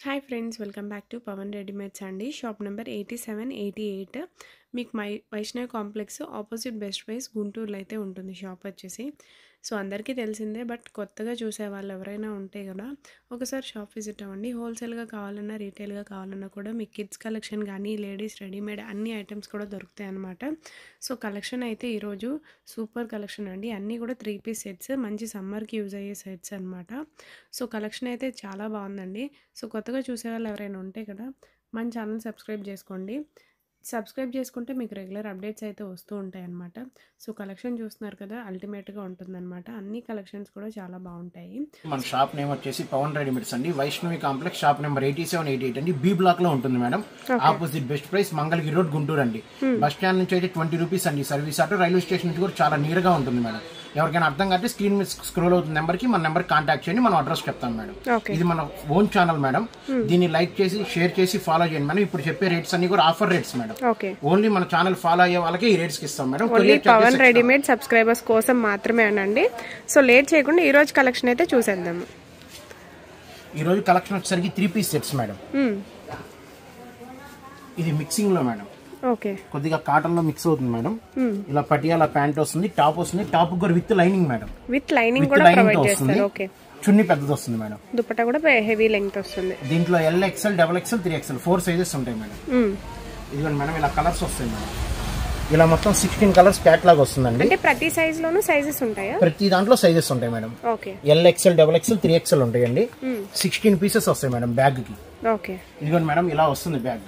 Hi friends, welcome back to Pavan readymades అండి. Shop number 8788 మీకు Vaishnav complex opposite best price గుంటూరులో అయితే ఉంటుంది షాప్ వచ్చేసి. సో అందరికీ తెలిసిందే, బట్ కొత్తగా చూసే వాళ్ళు ఎవరైనా ఉంటే కదా ఒకసారి షాప్ విజిట్ అవ్వండి. హోల్సేల్గా కావాలన్నా రీటైల్గా కావాలన్నా కూడా మీకు కిడ్స్ కలెక్షన్ కానీ లేడీస్ రెడీమేడ్ అన్ని ఐటమ్స్ కూడా దొరుకుతాయి అన్నమాట. సో కలెక్షన్ అయితే ఈరోజు సూపర్ కలెక్షన్ అండి. అన్నీ కూడా 3 పీస్ సెట్స్, మంచి సమ్మర్కి యూజ్ అయ్యే సెట్స్ అనమాట. సో కలెక్షన్ అయితే చాలా బాగుందండి. సో కొత్తగా చూసే వాళ్ళు ఎవరైనా ఉంటే కదా మన ఛానల్ సబ్స్క్రైబ్ చేసుకోండి. సబ్స్క్రైబ్ చేసుకుంటే మీకు రెగ్యులర్ అప్డేట్స్ అయితే వస్తూ ఉంటాయి అన్నమాట. సో కలెక్షన్ చూస్తున్నారు కదా, అల్టిమేట్గా ఉంటుందన్నమాట. అన్ని కలెక్షన్స్ కూడా చాలా బాగుంటాయి. మన షాప్ నేమ్ వచ్చేసి పవన్ రెడీమేడ్స్ అండి. వైష్ణవి కాంప్లెక్స్ షాప్ నెంబర్ 8788 అండి. బి బ్లాక్ లో ఉంటుంది madam. Opposite best price, Mangalagiri road, Guntur అండి. బస్ స్టాండ్ నుంచి అయితే 20 రూపీస్ అండి సర్వీస్ ఆటో. రైల్వే స్టేషన్ నుంచి కూడా చాలా నియర్ గా ఉంటుంది మేడం. ఎవరికైనా అర్థం కాకపోతే స్క్రీన్ మీద స్క్రోల్ అవుతున్న నెంబర్ కి మన నెంబర్ కాంటాక్ట్ చేయండి, మనం అడ్రస్ చెప్తాం మేడం. ఇది మన ఓన్ ఛానల్ మేడం. దీన్ని లైక్ చేసి షేర్ చేసి ఫాలో చేయండి మేడం. ఇప్పుడు చెప్పే రేట్స్ అన్ని కూడా ఆఫర్ రేట్స్ మేడం. ఓన్లీ మన ఛానల్ ఫాలో అయ్యే వాళ్ళకి ఈ రేట్స్ కి ఇస్తాం మేడం. పవన్ రెడీమేడ్ సబ్స్క్రైబర్స్ కోసం మాత్రమే అనండి. సో లేట్ చేయకుండా ఈ రోజు కలెక్షన్ అయితే చూసేద్దాం. ఈ రోజు కలెక్షన్ వచ్చేసరికి 3 పీస్ సెట్స్ మేడం. ఇది మిక్సింగ్ లో మేడం. కొద్దిగా కాటన్ లో మిక్స్ అవుతుంది మేడం. ఇలా పటియాలా ప్యాంట్ వస్తుంది, టాప్ వస్తుంది. టాప్ కూడా with lining madam. With lining కూడా ప్రొవైడ్ చేస్తారు. ఓకే, చున్నీ పెద్దది వస్తుంది మేడం. దుపట్టా కూడా హెవీ లెంగ్త్ వస్తుంది. దీంట్లో LXL, XXL, 3XL 4 సైజెస్ ఉంటాయి మేడం. ఇదిగోండి మేడం, ఇలా కలర్స్ వస్తాయి మేడం. ఇలా మొత్తం 16 కలర్స్ క్యాటలాగ్ వస్తుందండి. అంటే ప్రతి సైజ్ లోనూ సైజెస్ ఉంటాయా? ప్రతి దాంట్లో సైజెస్ ఉంటాయి madam. Okay, LXL, XXL, 3XL ఉంటాయండి. 16 పీసెస్ వస్తాయి మేడం బ్యాగ్ కి. ఓకే, ఇదిగోండి మేడం, ఇలా వస్తుంది బ్యాగ్.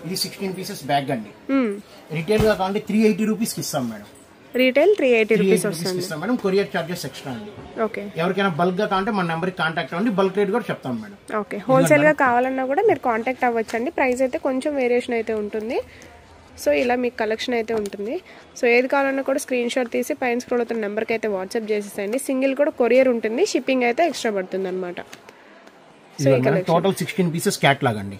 ఇది 16 పీసెస్ బ్యాగ్ అండి. రిటైల్ గా కావాలంటే 380 రూపీస్ కి ఇస్తాం మేడం. రిటైల్ 380 రూపీస్ వస్తుంది మేడం. కొరియర్ చార్జెస్ ఎక్స్ట్రా అండి. ఓకే, ఎవరికైనా బల్క్ గా కావాలంటే మన నెంబర్ కి కాంటాక్ట్ అవ్వండి. బల్క్ రేట్ కూడా చెప్తాం మేడం. ఓకే, హోల్సేల్ గా కావాలన్నా కూడా మీరు కాంటాక్ట్ అవ్వచ్చండి. ప్రైస్ అయితే కొంచెం వేరియేషన్ అయితే ఉంటుంది. సో ఇలా మీకు కలెక్షన్ అయితే ఉంటుంది. సో ఏది కావాలన్నా కూడా స్క్రీన్ షాట్ తీసి పైన స్క్రోల్ అవుతున్న నెంబర్కి అయితే వాట్సాప్ చేసేసండి. సింగిల్ కూడా కొరియర్ ఉంటుంది, షిప్పింగ్ అయితే ఎక్స్ట్రా పడుతుంది అనమాట. సో టోటల్ 16 పీసెస్ క్యాటలాగ్ అండి.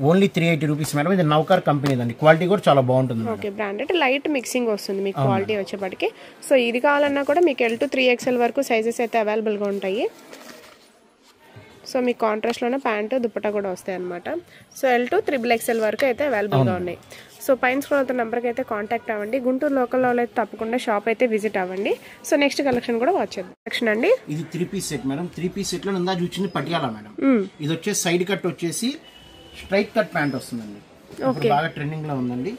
Only 380 rupees madam. ఇది నౌకార్ కంపెనీ అండి. క్వాలిటీ కూడా చాలా బాగుంటుంది. ఓకే, బ్రాండెడ్ లైట్ మిక్సింగ్ వస్తుంది మీకు క్వాలిటీ వచ్చేప్పటికి. సో ఇది కావాలన్నా కూడా మీకు L to 3XL వరకు సైజెస్ అయితే అవైలబుల్గా ఉంటాయి. సో మీకు కాంట్రాస్ట్లోనే ప్యాంటు దుపట్టా కూడా వస్తాయి అనమాట. సో L to 3XL వరకు అయితే అవైలబుల్గా ఉన్నాయి. సో పైన స్క్రోల్ అవుతున్న నెంబర్కి అయితే కాంటాక్ట్ అవ్వండి. గుంటూరు లోకల్లో అయితే తప్పకుండా షాప్ అయితే విజిట్ అవ్వండి. సో నెక్స్ట్ కలెక్షన్ కూడా వాచ్ చేద్దాం. కలెక్షన్ అండి, ఇది 3 piece set madam. 3 piece set లో ఇందా చూసింది పటియాలా మేడం. ఇది వచ్చేసి సైడ్ కట్ వచ్చేసి స్ట్రైట్ కట్ ప్యాంట్ వస్తుందండి. బాగా ట్రెండింగ్ లో ఉందండి.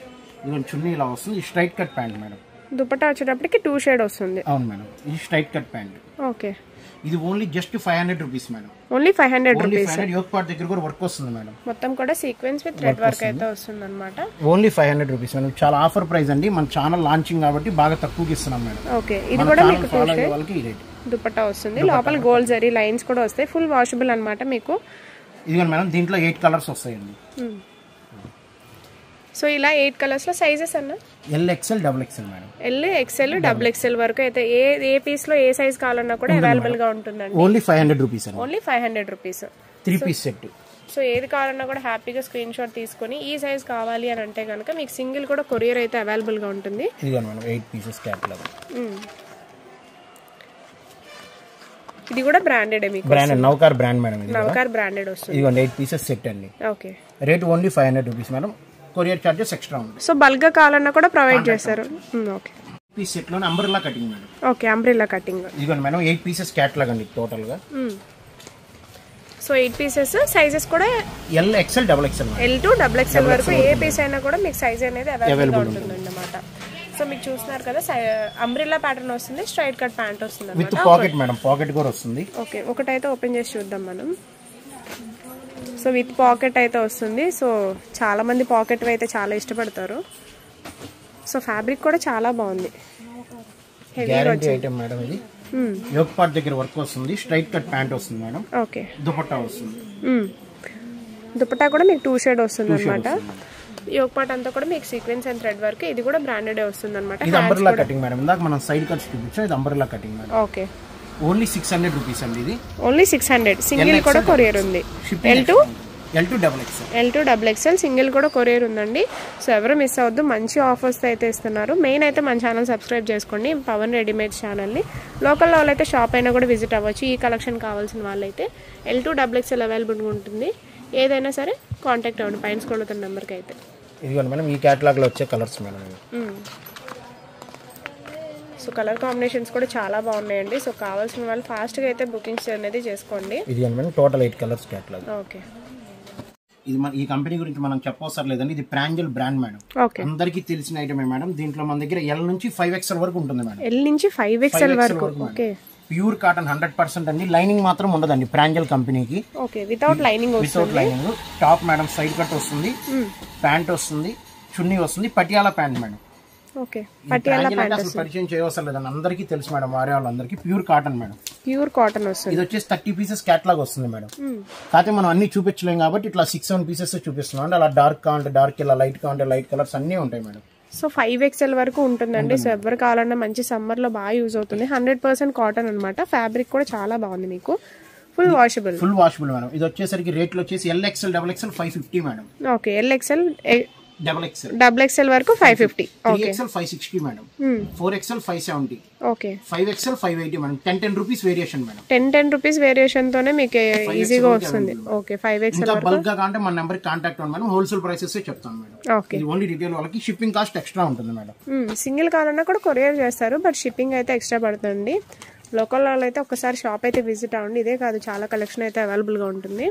ఇది చున్నీ ఇలా వస్తుంది. Straight cut pant madam. Dupatta వచ్చేటప్పటికి 2 షేడ్ వస్తుంది. అవును మేడం, ఇది స్ట్రైట్ కట్ ప్యాంట్. ఓకే, ఇది only just 500 rupees madam. Only 500 rupees. Yoke part దగ్గర కూడా వర్క్ వస్తుంది మేడం. మొత్తం కూడా సీక్వెన్స్ విత్ థ్రెడ్ వర్క్ అయితే వస్తుంది అనమాట. Only 500 rupees madam. చాలా ఆఫర్ ప్రైస్ అండి. మన ఛానల్ లాంచింగ్ కాబట్టి బాగా తక్కువకి ఇస్తున్నాం మేడం. ఓకే, ఇది కూడా మీకు 2 షేడ్ దుపట్టా వస్తుంది. లోపల గోల్డ్ జరీ లైన్స్ కూడా వస్తాయి. ఫుల్ వాషబుల్ అనమాట మీకు. ఇదిగోండి మేడం, దీంట్లో 8 కలర్స్ వస్తాయండి. సో ఇలా 8 కలర్స్ లో సైజెస్ అన్న LXL, XXL madam. LXL, XXL వరకు అయితే ఏ పీస్ లో ఏ సైజ్ కావాలన్నా కూడా అవైలబుల్ గా ఉంటుందండి. ఓన్లీ 500 రూపీస్ అండి. Only 500 rupees. 3 piece set. So ఏది కావాలన్నా కూడా హ్యాపీగా స్క్రీన్ షాట్ తీసుకొని ఈ సైజ్ కావాలి అని అంటే కనుక మీకు సింగిల్ కూడా కొరియర్ అయితే అవైలబుల్ గా ఉంటుంది. ఇదిగోండి మేడం, 8 పీసెస్ క్యాటలాగ్. ఇది కూడా బ్రాండెడ్ మీకు. బ్రాండెడ్ నౌకార్ బ్రాండ్ మేడం. ఇది నౌకార్ బ్రాండెడ్ వస్తుంది. ఇదిగోండి 8 పీసెస్ సెట్ అండి. Okay, rate only 500 rupees madam. Courier charges extra ఉంది. సో బల్క్ గా కావాలన్నా కూడా ప్రొవైడ్ చేస్తారు. ఓకే, పీస్ సెట్ లోనే umbrella cutting madam. Okay, umbrella cutting. ఇదిగోండి మేడం, 8 పీసెస్ క్యాటలాగ్ అండి టోటల్ గా. సో 8 పీసెస్ సైజెస్ కూడా LXL, XXL L to XXL వరకు ఏ పీస్ అయినా కూడా మీకు సైజ్ అనేది అవైలబుల్ గా ఉంటుంది అన్నమాట. సో మీకు చూస్తున్నారు కదా, అంబ్రెల్లా ప్యాటర్న్ వస్తుంది. స్ట్రైట్ కట్ ప్యాంట్ వస్తుంది విత్ పాకెట్ మేడం. పాకెట్ కూడా వస్తుంది. ఓకే, ఒకటైతే ఓపెన్ చేసి చూద్దాం మనం. సో విత్ పాకెట్ అయితే వస్తుంది. సో చాలా మంది పాకెట్ అయితే చాలా ఇష్టపడతారు. సో ఫ్యాబ్రిక్ కూడా చాలా బాగుంది. Guarantee item madam. ఇది యోక్ పార్ట్ దగ్గర వర్క్ వస్తుంది. స్ట్రైట్ కట్ ప్యాంట్ వస్తుంది మేడం. ఓకే, దుపట్టా వస్తుంది. దుపట్టా కూడా మీకు 2 షేడ్ వస్తుంది అనమాట. యోక్ పార్ట్ అంతా కూడా మీకు సీక్వెన్స్ అండ్ థ్రెడ్ వర్క్. ఇది కూడా బ్రాండెడ్ వస్తుంది అనమాట. ఇది అంబ్రెల్లా కటింగ్ మేడం. ఇందాక మనం సైడ్ కట్స్ చూపించాం. ఇది umbrella cutting madam. Okay, only 600 rupees అండి. ఇది ఓన్లీ 600. సింగిల్ కూడా కొరియర్ ఉంది. L to L2XL సింగిల్ కూడా కొరియర్ ఉందండి. సో ఎవరు మిస్ అవ్వద్దు, మంచి ఆఫర్స్ అయితే ఇస్తున్నారు. మెయిన్ అయితే మన ఛానల్ సబ్స్క్రైబ్ చేసుకోండి, పవన్ రెడీమేడ్ ఛానల్ని. లోకల్లో వాళ్ళైతే షాప్ అయినా కూడా విజిట్ అవ్వచ్చు. ఈ కలెక్షన్ కావాల్సిన వాళ్ళైతే L2XL అవైలబుల్గా ఉంటుంది. ఏదైనా సరే కాంటాక్ట్ అవ్వండి పైన స్క్రోల్ అవుతున్న నెంబర్కి అయితే. ఇదిగోండి మేడం, ఈ కేటలాగ్లో వచ్చే colours madam. So colour combinations కూడా చాలా బాగున్నాయండి. సో కావాల్సిన వాళ్ళు ఫాస్ట్గా అయితే బుకింగ్స్ అనేది చేసుకోండి. ఇది madam total 8 colours catalogue. Okay, ఇది మన ఈ కంపెనీ గురించి మనం చెప్పవసరం లేదండి. ఇది ప్రాంజల్ బ్రాండ్ మేడం, అందరికీ తెలిసిన ఐటమే మేడం. దీంట్లో మన దగ్గర L నుంచి 5XL వరకు ఉంటుంది మేడం. L నుంచి 5XL వరకు. ఓకే, ప్యూర్ కాటన్ 100% అండి. లైనింగ్ మాత్రం ఉండదండి ప్రాంజల్ కంపెనీకి. Okay, without lining. Without lining. Top madam side cut వస్తుంది, ప్యాంట్ వస్తుంది, చున్నీ వస్తుంది, పటియాలా ప్యాంట్ మేడం. ఓకే, అసలు పరిచయం చేయవసరం లేదండి, అందరికీ తెలుసు మేడం. వారే వాళ్ళందరికీ pure cotton madam. Pure cotton వస్తుంది. ఇది వచ్చేసి 30 పీసెస్ కేటలాగ్ వస్తుంది మేడం. కాకపోతే మనం అన్ని చూపించలేం కాబట్టి ఇట్లా 6-7 పీసెస్ చూపిస్తున్నాం అండి. అలా డార్క్ కావాలంటే డార్క్, ఇలా లైట్ కావాలంటే లైట్ కలర్స్ అన్ని ఉంటాయి మేడం. సో 5XL వరకు ఉంటుందండి. సో ఎవరు కావాలన్నా మంచి సమ్మర్ లో బాగా యూజ్ అవుతుంది. 100% కాటన్ అనమాట. ఫ్యాబ్రిక్ కూడా చాలా బాగుంది, మీకు ఫుల్ వాషబుల్ మేడం. ఇది వచ్చేసరికి రేట్లు వచ్చేసి LXL, XXL 550 madam. Okay, LXL, XXL వరకు 550. 3XL 560 madam. 4XL 570. Okay, 5XL 580 madam. 10 rupees variation madam. 10 rupees variation తోనే మీకు ఈజీగా వస్తుంది. ఓకే, 5XL ఇంకా బల్క్ గా కాంటే మన నెంబర్ కాంటాక్ట్ అవ్వండి మేడం. హోల్సేల్ ప్రైసెస్ చెప్తాను మేడం. ఓకే, ఇది ఓన్లీ రిటైల్ వాళ్ళకి షిప్పింగ్ కాస్ట్ ఎక్స్ట్రా ఉంటుంది మేడం. సింగిల్ కావాలన్నా కూడా కొరియర్ చేస్తారు, బట్ షిప్పింగ్ అయితే ఎక్స్ట్రా పడుతుంది. లోకల్ వాళ్ళు అయితే ఒకసారి షాప్ అయితే విజిట్ అవ్వండి. ఇదే కాదు, చాలా కలెక్షన్ అయితే అవైలబుల్ గా ఉంటుంది.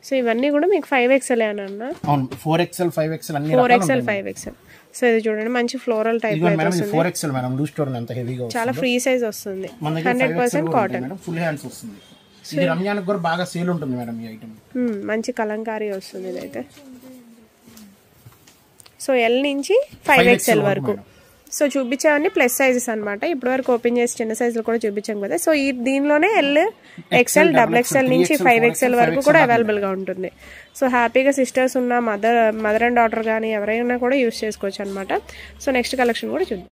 సో ఇవన్నీ కూడా మీకు 5XL అన్న. అవును, 4XL 5XL అన్ని 4XL 5XL. సో ఇది చూడండి, మంచి ఫ్లోరల్ టైప్ లో వస్తుంది. 4XL మేడం, లూజ్ స్టోర్ ఎంత హెవీగా వస్తుంది, చాలా ఫ్రీ సైజ్ వస్తుంది. 100% కాటన్, ఫుల్ హ్యాండ్స్ వస్తుంది. ఇది రంజాన్ కూడా బాగా సేల్ ఉంటుంది మేడం ఈ ఐటమ్. మంచి కలంకారీ వస్తుంది ఇదైతే. సో L నుంచి 5XL వరకు. సో చూపించేవన్నీ ప్లస్ సైజెస్ అనమాట. ఇప్పటి వరకు ఓపెన్ చేసి చిన్న సైజులు కూడా చూపించాం కదా. సో ఈ దీనిలోనే LXL, XXL నుంచి 5XL వరకు కూడా అవైలబుల్ గా ఉంటుంది. సో హ్యాపీగా సిస్టర్స్ ఉన్న మదర్ అండ్ డాటర్ కానీ ఎవరైనా కూడా యూస్ చేసుకోవచ్చు అనమాట. సో నెక్స్ట్ కలెక్షన్ కూడా చూద్దాం.